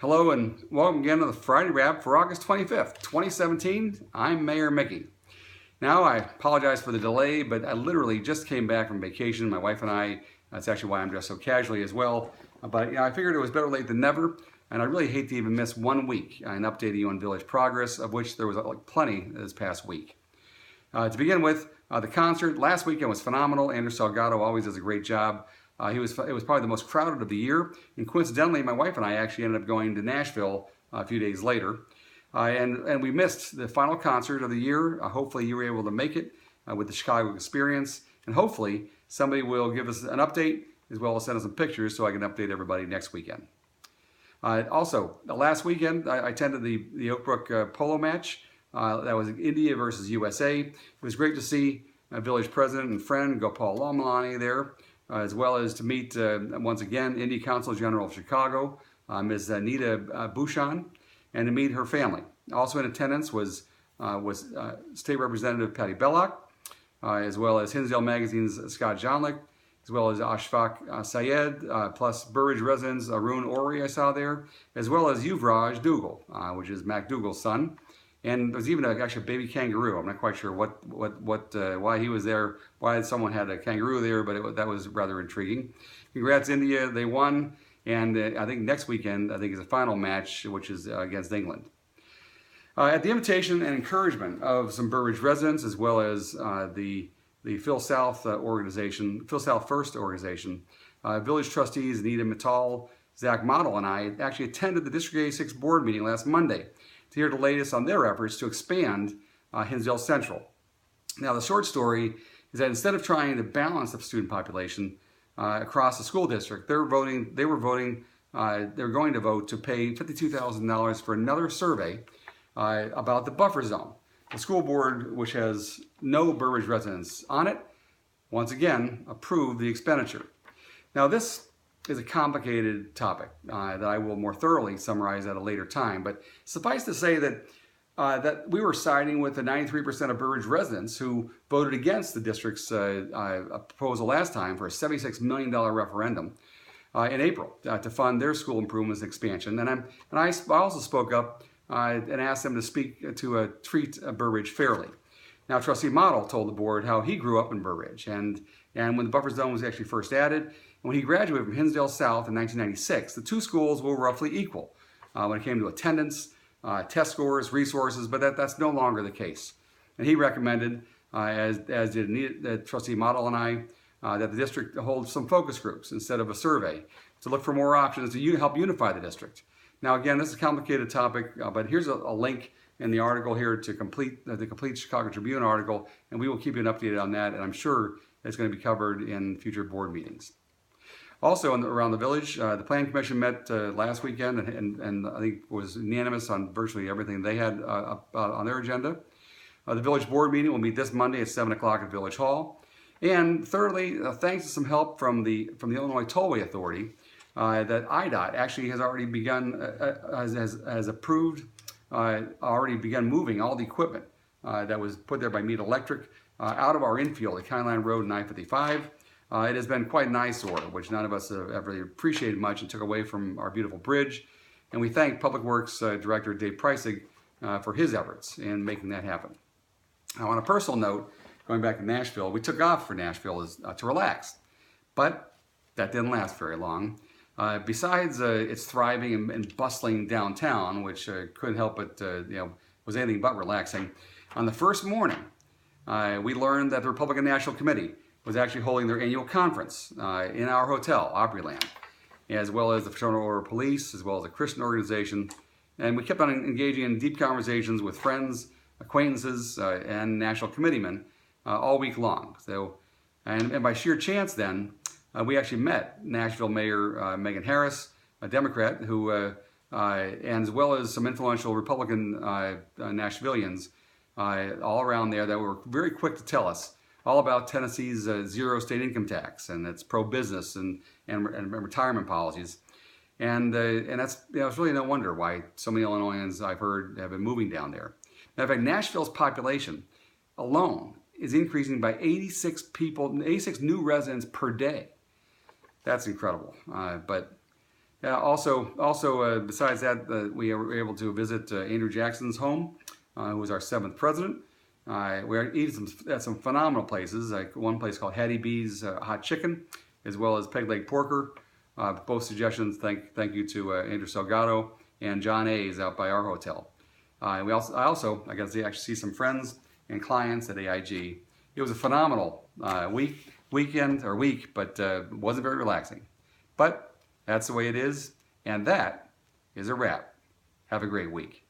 Hello and welcome again to the Friday Wrap for August 25th, 2017. I'm Mayor Mickey. Now, I apologize for the delay, but I literally just came back from vacation. My wife and I, that's actually why I'm dressed so casually as well. But I figured it was better late than never, and I really hate to even miss 1 week in updating you on village progress, of which there was plenty this past week. To begin with, the concert last weekend was phenomenal. Andrew Salgado always does a great job. It was probably the most crowded of the year, and coincidentally, my wife and I actually ended up going to Nashville a few days later. And we missed the final concert of the year. Hopefully you were able to make it with the Chicago experience, and hopefully somebody will give us an update as well as send us some pictures so I can update everybody next weekend. Also, last weekend I attended the Oakbrook Polo match. That was India versus USA. It was great to see village president and friend Gopal Lamlani there, as well as to meet once again India Consul General of Chicago, Ms. Nita Bhushan, and to meet her family. Also in attendance was State Representative Patty Belloc, as well as Hinsdale Magazine's Scott Johnlick, as well as Ashfaq Syed, plus Burridge residents Arun Ori I saw there, as well as Yuvraj Dougal, which is Mac Dougal's son. And there's even actually a baby kangaroo. I'm not quite sure why he was there, why someone had a kangaroo there, but that was rather intriguing. Congrats, India, they won. And I think next weekend, is the final match, which is against England. At the invitation and encouragement of some Burridge residents, as well as the Phil South organization, Phil South First organization, village trustees Anita Mittal, Zach Model, and I actually attended the District 86 board meeting last Monday to hear the latest on their efforts to expand Hinsdale Central. Now, the short story is that instead of trying to balance the student population across the school district, they were going to vote to pay $52,000 for another survey about the buffer zone. The school board, which has no Burridge residents on it, once again approved the expenditure. Now, this is a complicated topic that I will more thoroughly summarize at a later time, but suffice to say that we were siding with the 93% of Burridge residents who voted against the district's proposal last time for a $76 million referendum in April to fund their school improvements and expansion. And I also spoke up and asked them to speak to treat Burridge fairly. Now, Trustee Model told the board how he grew up in Burridge, and when the buffer zone was actually first added, when he graduated from Hinsdale South in 1996, the two schools were roughly equal when it came to attendance, test scores, resources, but that's no longer the case. And he recommended, as did Trustee Model and I, that the district hold some focus groups instead of a survey to look for more options to help unify the district. Now, again, this is a complicated topic, but here's a link in the article here to complete the complete Chicago Tribune article, and we will keep you updated on that, and I'm sure it's going to be covered in future board meetings. Also, around the village, the Planning Commission met last weekend and I think was unanimous on virtually everything they had on their agenda. The village board meeting will meet this Monday at 7 o'clock at Village Hall. And thirdly, thanks to some help from the Illinois Tollway Authority, that IDOT actually has already begun, has approved, already begun moving all the equipment that was put there by Mead Electric out of our infield at County Line Road and I-55. It has been quite an eyesore, which none of us have ever appreciated much and took away from our beautiful bridge. And we thank Public Works Director Dave Preissig for his efforts in making that happen. Now, on a personal note, going back to Nashville, we took off for Nashville to relax, but that didn't last very long. Besides its thriving and bustling downtown, which couldn't help but was anything but relaxing, on the first morning, we learned that the Republican National Committee was actually holding their annual conference in our hotel, Opryland, as well as the Fraternal Order of Police, as well as a Christian organization. And we kept on engaging in deep conversations with friends, acquaintances, and national committeemen all week long. So, and by sheer chance then, we actually met Nashville Mayor Megan Harris, a Democrat, who, and as well as some influential Republican Nashvillians all around there that were very quick to tell us all about Tennessee's zero state income tax and its pro-business and retirement policies. And that's, it's really no wonder why so many Illinoisans I've heard have been moving down there. Now, in fact, Nashville's population alone is increasing by 86 new residents per day. That's incredible. But Besides that, we were able to visit Andrew Jackson's home, who was our 7th president. We eaten at some phenomenal places, like one place called Hattie B's Hot Chicken, as well as Peg Leg Porker. Both suggestions, thank you to Andrew Salgado and John A's out by our hotel. I got to actually see some friends and clients at AIG. It was a phenomenal week, but it wasn't very relaxing. But that's the way it is, and that is a wrap. Have a great week.